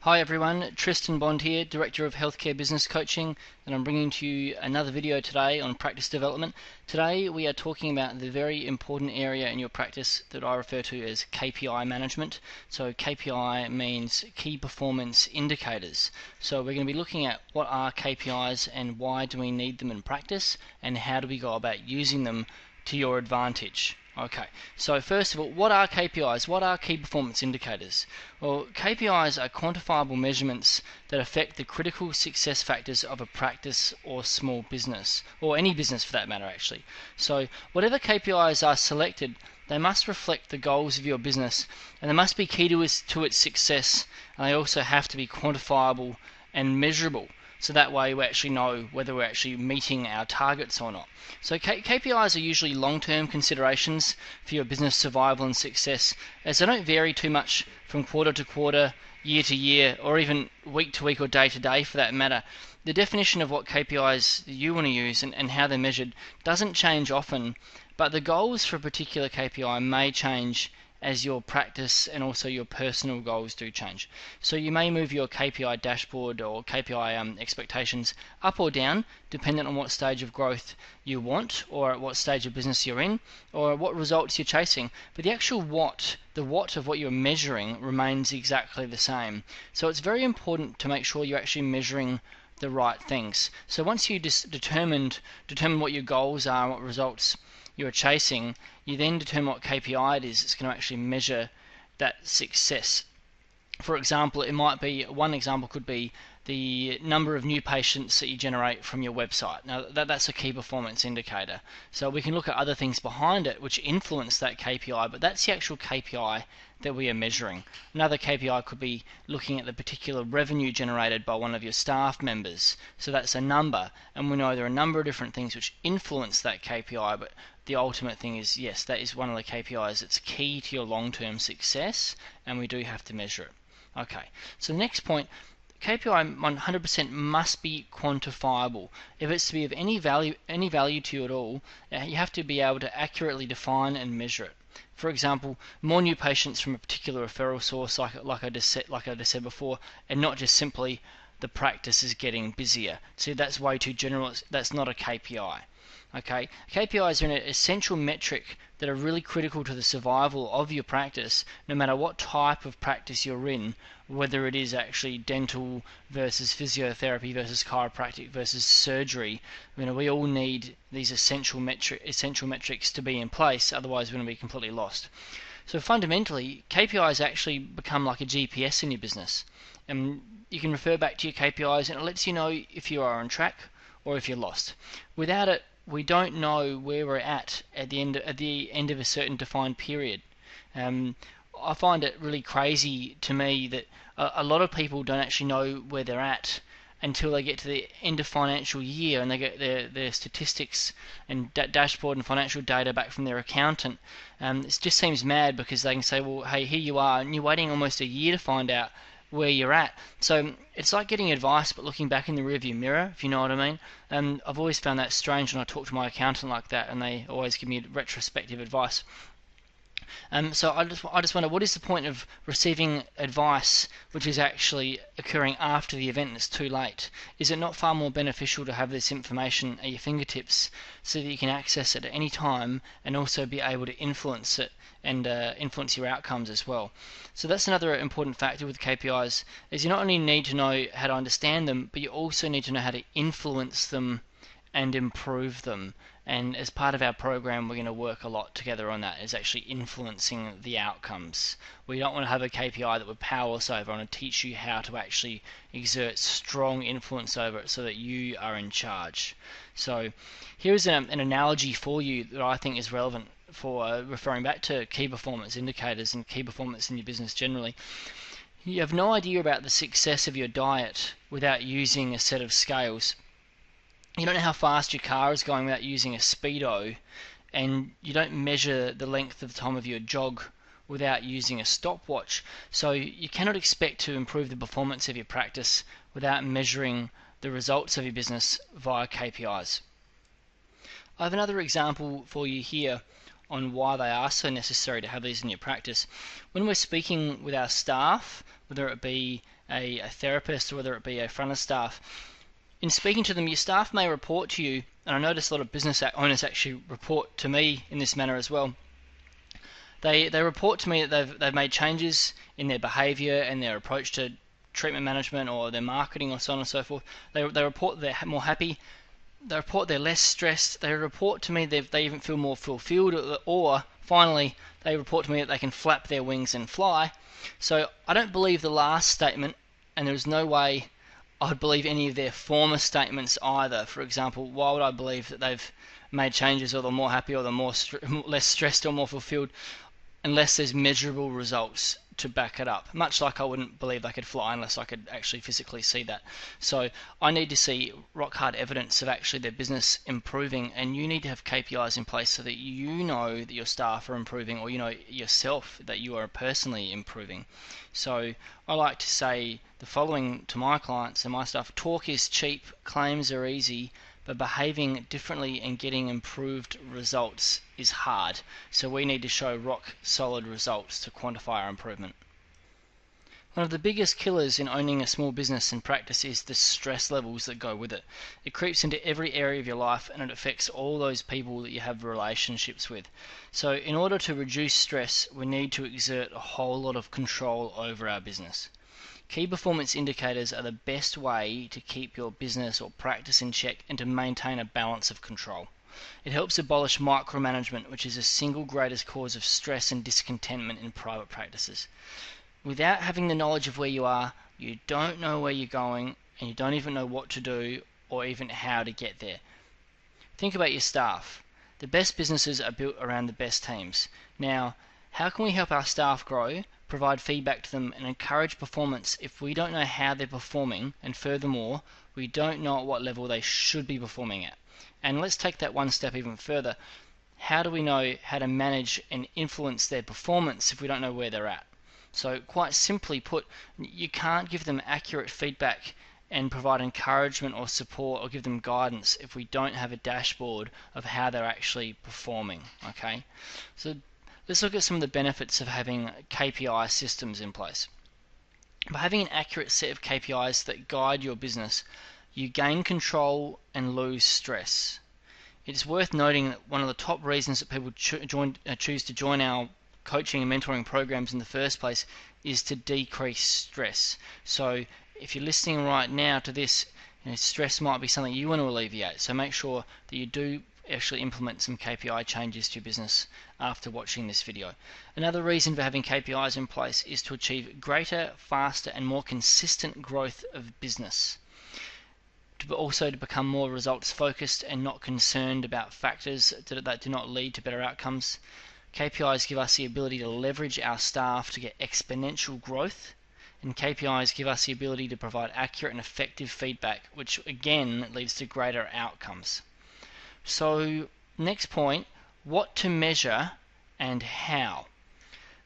Hi everyone, Tristan Bond here, Director of Healthcare Business Coaching, and I'm bringing to you another video today on practice development. Today we are talking about the very important area in your practice that I refer to as KPI management. So KPI means Key Performance Indicators. So we're going to be looking at what are KPIs and why do we need them in practice, and how do we go about using them to your advantage. Okay, so first of all, what are KPIs? What are key performance indicators? Well, KPIs are quantifiable measurements that affect the critical success factors of a practice or small business, or any business for that matter actually. So whatever KPIs are selected, they must reflect the goals of your business, and they must be key to its success, and they also have to be quantifiable and measurable. So that way we actually know whether we're actually meeting our targets or not. So KPIs are usually long-term considerations for your business survival and success, as they don't vary too much from quarter to quarter, year to year, or even week to week or day to day for that matter. The definition of what KPIs you want to use and how they're measured doesn't change often, but the goals for a particular KPI may change as your practice and also your personal goals do change. So you may move your KPI dashboard or KPI expectations up or down dependent on what stage of growth you want, or at what stage of business you're in, or what results you're chasing. But the actual what, the what of what you're measuring remains exactly the same. So it's very important to make sure you're actually measuring the right things. So once you determine what your goals are and what results you're chasing, you then determine what KPI it is that's going to actually measure that success. For example, it might be, one example could be the number of new patients that you generate from your website. Now that's a key performance indicator. So we can look at other things behind it which influence that KPI, but that's the actual KPI that we are measuring. Another KPI could be looking at the particular revenue generated by one of your staff members. So that's a number, and we know there are a number of different things which influence that KPI, but the ultimate thing is, yes, that is one of the KPIs that's key to your long-term success, and we do have to measure it. Okay, so the next point, KPI 100% must be quantifiable. If it's to be of any value to you at all, you have to be able to accurately define and measure it. For example, more new patients from a particular referral source, like I just said before, and not just simply the practice is getting busier. See, that's way too general. That's not a KPI. Okay, KPIs are an essential metric that are really critical to the survival of your practice, no matter what type of practice you're in, whether it is actually dental versus physiotherapy versus chiropractic versus surgery. We all need these essential metrics to be in place, otherwise we're going to be completely lost. So fundamentally, KPIs actually become like a GPS in your business, and you can refer back to your KPIs and it lets you know if you are on track or if you're lost. Without it, we don't know where we're at the end of a certain defined period. I find it really crazy to me that a lot of people don't actually know where they're at until they get to the end of financial year and they get their statistics and dashboard and financial data back from their accountant. It just seems mad because they can say, well, hey, here you are, and you're waiting almost a year to find out where you're at. So it's like getting advice but looking back in the rearview mirror, if you know what I mean. I've always found that strange when I talk to my accountant like that, and they always give me retrospective advice. So I just wonder, what is the point of receiving advice which is actually occurring after the event and it's too late? Is it not far more beneficial to have this information at your fingertips so that you can access it at any time and also be able to influence it and influence your outcomes as well? So that's another important factor with KPIs, is you not only need to know how to understand them, but you also need to know how to influence them and improve them. And as part of our program, we're going to work a lot together on that, is actually influencing the outcomes. We don't want to have a KPI that would power us over. I want to teach you how to actually exert strong influence over it so that you are in charge. So here's an analogy for you that I think is relevant for referring back to key performance indicators and key performance in your business generally. You have no idea about the success of your diet without using a set of scales. You don't know how fast your car is going without using a speedo, and you don't measure the length of the time of your jog without using a stopwatch. So you cannot expect to improve the performance of your practice without measuring the results of your business via KPIs. I have another example for you here on why they are so necessary to have these in your practice. When we're speaking with our staff, whether it be a therapist, or whether it be a front of staff, in speaking to them, your staff may report to you, and I notice a lot of business owners actually report to me in this manner as well. They report to me that they've made changes in their behaviour and their approach to treatment management or their marketing or so on and so forth. They report they're more happy. They report they're less stressed. They report to me they even feel more fulfilled, or finally they report to me that they can flap their wings and fly. So I don't believe the last statement, and there is no way I would believe any of their former statements either. For example, why would I believe that they've made changes, or they're more happy, or they're less stressed or more fulfilled, unless there's measurable results to back it up? Much like I wouldn't believe they could fly unless I could actually physically see that. So I need to see rock hard evidence of actually their business improving, and you need to have KPIs in place so that you know that your staff are improving, or you know yourself that you are personally improving. So I like to say the following to my clients and my staff: talk is cheap, claims are easy, but behaving differently and getting improved results is hard. So we need to show rock solid results to quantify our improvement. One of the biggest killers in owning a small business and practice is the stress levels that go with it. It creeps into every area of your life, and it affects all those people that you have relationships with. So in order to reduce stress, we need to exert a whole lot of control over our business. Key performance indicators are the best way to keep your business or practice in check and to maintain a balance of control. It helps abolish micromanagement, which is the single greatest cause of stress and discontentment in private practices. Without having the knowledge of where you are, you don't know where you're going, and you don't even know what to do or even how to get there. Think about your staff. The best businesses are built around the best teams. Now, how can we help our staff grow, provide feedback to them, and encourage performance if we don't know how they're performing, and furthermore, we don't know at what level they should be performing at? And let's take that one step even further. How do we know how to manage and influence their performance if we don't know where they're at? So quite simply put, you can't give them accurate feedback and provide encouragement or support or give them guidance if we don't have a dashboard of how they're actually performing. Okay, so let's look at some of the benefits of having KPI systems in place. By having an accurate set of KPIs that guide your business, you gain control and lose stress. It's worth noting that one of the top reasons that people choose to join our coaching and mentoring programs in the first place is to decrease stress. So if you're listening right now to this, stress might be something you want to alleviate. So make sure that you do actually implement some KPI changes to your business after watching this video. Another reason for having KPIs in place is to achieve greater, faster, and more consistent growth of business. Also to become more results focused and not concerned about factors that do not lead to better outcomes. KPIs give us the ability to leverage our staff to get exponential growth, and KPIs give us the ability to provide accurate and effective feedback, which again leads to greater outcomes. So next point, what to measure and how.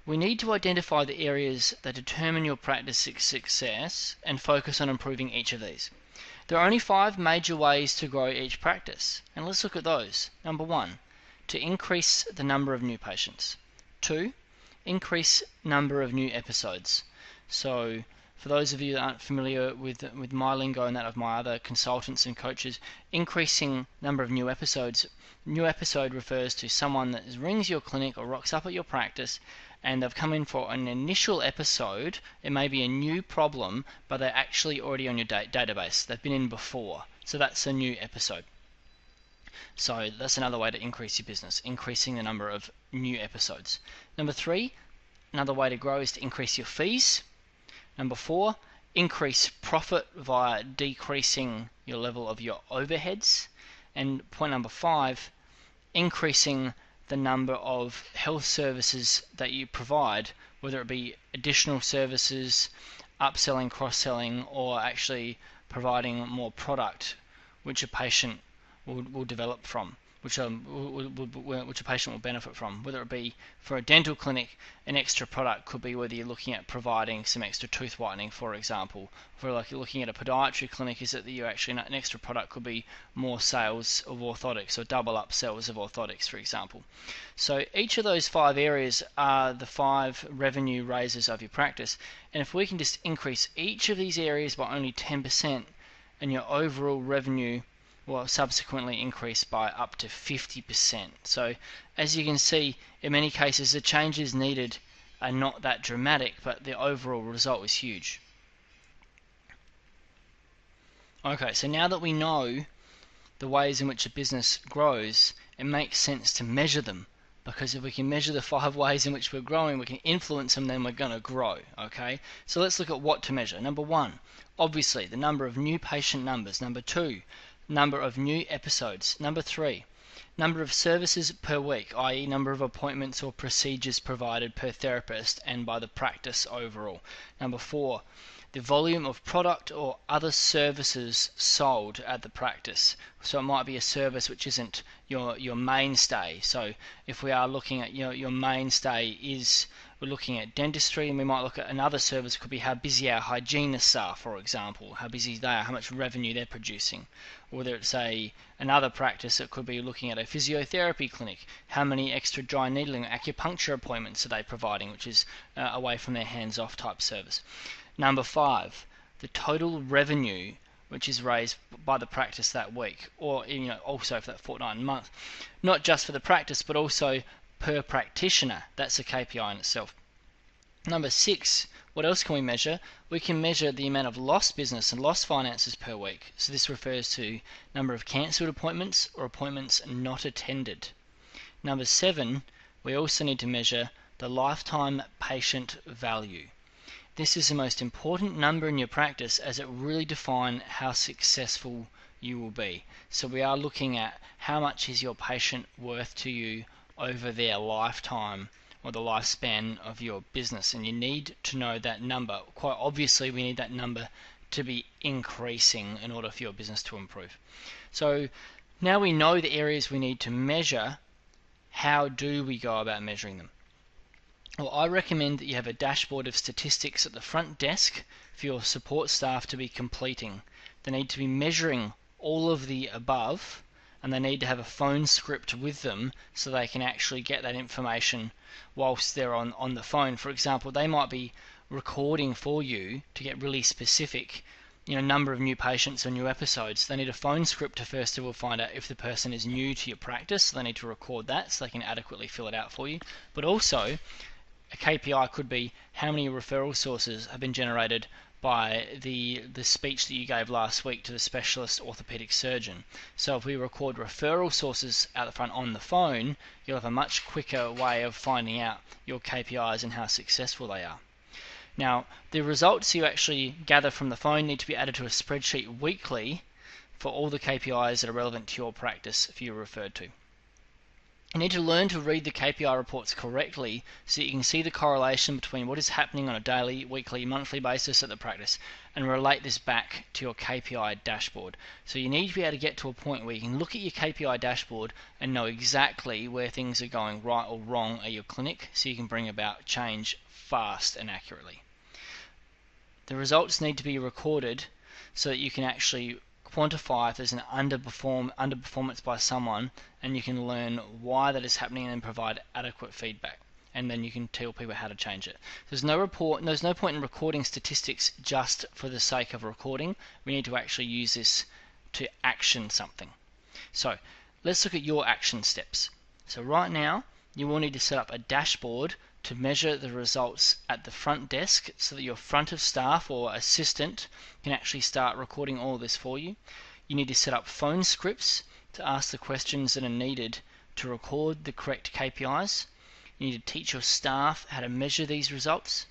We need to identify the areas that determine your practice success and focus on improving each of these. There are only 5 major ways to grow each practice, and let's look at those. Number 1, to increase the number of new patients. 2, increase number of new episodes. So for those of you that aren't familiar with my lingo and that of my other consultants and coaches, increasing number of new episodes. New episode refers to someone that rings your clinic or rocks up at your practice and they've come in for an initial episode. It may be a new problem, but they're actually already on your database. They've been in before. So that's a new episode. So that's another way to increase your business, increasing the number of new episodes. Number 3, another way to grow is to increase your fees. Number 4, increase profit via decreasing your level of your overheads. And point number 5, increasing the number of health services that you provide, whether it be additional services, upselling, cross-selling, or actually providing more product which a patient will develop from. which a patient will benefit from. Whether it be for a dental clinic, an extra product could be whether you're looking at providing some extra tooth whitening, for example. For like you're looking at a podiatry clinic, is it that you actually, an extra product could be more sales of orthotics or double up sales of orthotics, for example. So each of those 5 areas are the 5 revenue raisers of your practice, and if we can just increase each of these areas by only 10%, and your overall revenue will subsequently increase by up to 50%. So as you can see, in many cases the changes needed are not that dramatic, but the overall result is huge. Okay, so now that we know the ways in which a business grows, it makes sense to measure them, because if we can measure the 5 ways in which we're growing, we can influence them, then we're going to grow. Okay, so let's look at what to measure. Number 1, obviously the number of new patient numbers. Number 2, number of new episodes. Number 3, number of services per week, i.e. number of appointments or procedures provided per therapist and by the practice overall. Number 4, the volume of product or other services sold at the practice. So it might be a service which isn't your mainstay. So if we are looking at your mainstay is, we're looking at dentistry, and we might look at another service. It could be how busy our hygienists are, for example, how busy they are, how much revenue they're producing. Or whether it's another practice, it could be looking at a physiotherapy clinic, how many extra dry needling, acupuncture appointments are they providing, which is away from their hands-off type service. Number 5, the total revenue which is raised by the practice that week, or also for that fortnight and month, not just for the practice but also per practitioner. That's a KPI in itself. Number 6, what else can we measure? We can measure the amount of lost business and lost finances per week. So this refers to number of cancelled appointments or appointments not attended. Number 7, we also need to measure the lifetime patient value. This is the most important number in your practice, as it really defines how successful you will be. So we are looking at how much is your patient worth to you over their lifetime or the lifespan of your business, and you need to know that number. Quite obviously we need that number to be increasing in order for your business to improve. So now we know the areas we need to measure. How do we go about measuring them? Well, I recommend that you have a dashboard of statistics at the front desk for your support staff to be completing. They need to be measuring all of the above, and they need to have a phone script with them so they can actually get that information whilst they're on the phone. For example, they might be recording for you to get really specific, number of new patients or new episodes. They need a phone script to first of all find out if the person is new to your practice. So they need to record that so they can adequately fill it out for you. But also, a KPI could be how many referral sources have been generated by the speech that you gave last week to the specialist orthopedic surgeon. So if we record referral sources out the front on the phone, you'll have a much quicker way of finding out your KPIs and how successful they are. Now, the results you actually gather from the phone need to be added to a spreadsheet weekly for all the KPIs that are relevant to your practice if you're referred to. You need to learn to read the KPI reports correctly so that you can see the correlation between what is happening on a daily, weekly, monthly basis at the practice and relate this back to your KPI dashboard. So you need to be able to get to a point where you can look at your KPI dashboard and know exactly where things are going right or wrong at your clinic, so you can bring about change fast and accurately. The results need to be recorded so that you can actually quantify if there's an underperformance by someone, and you can learn why that is happening and then provide adequate feedback, and then you can tell people how to change it. There's no point in recording statistics just for the sake of recording. We need to actually use this to action something. So let's look at your action steps. So right now you will need to set up a dashboard to measure the results at the front desk so that your front of staff or assistant can actually start recording all of this for you. You need to set up phone scripts to ask the questions that are needed to record the correct KPIs. You need to teach your staff how to measure these results.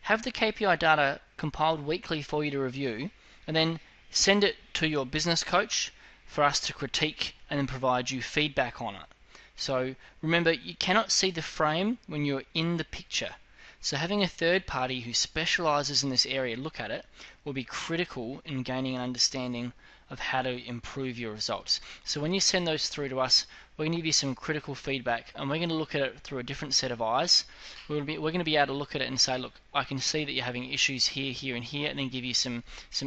Have the KPI data compiled weekly for you to review, and then send it to your business coach for us to critique and then provide you feedback on it. So remember, you cannot see the frame when you're in the picture. So having a third party who specializes in this area look at it will be critical in gaining an understanding of how to improve your results. So when you send those through to us, we're going to give you some critical feedback, and we're going to look at it through a different set of eyes. We're going to be able to look at it and say, look, I can see that you're having issues here, here, and here, and then give you some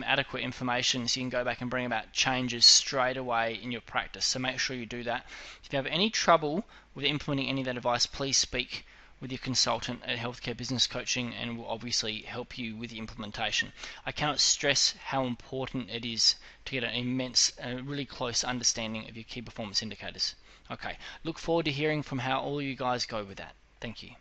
adequate information so you can go back and bring about changes straight away in your practice. So make sure you do that. If you have any trouble with implementing any of that advice, please speak with your consultant at Healthcare Business Coaching, and will obviously help you with the implementation. I cannot stress how important it is to get an immense, really close understanding of your key performance indicators. Okay, look forward to hearing from how all you guys go with that. Thank you.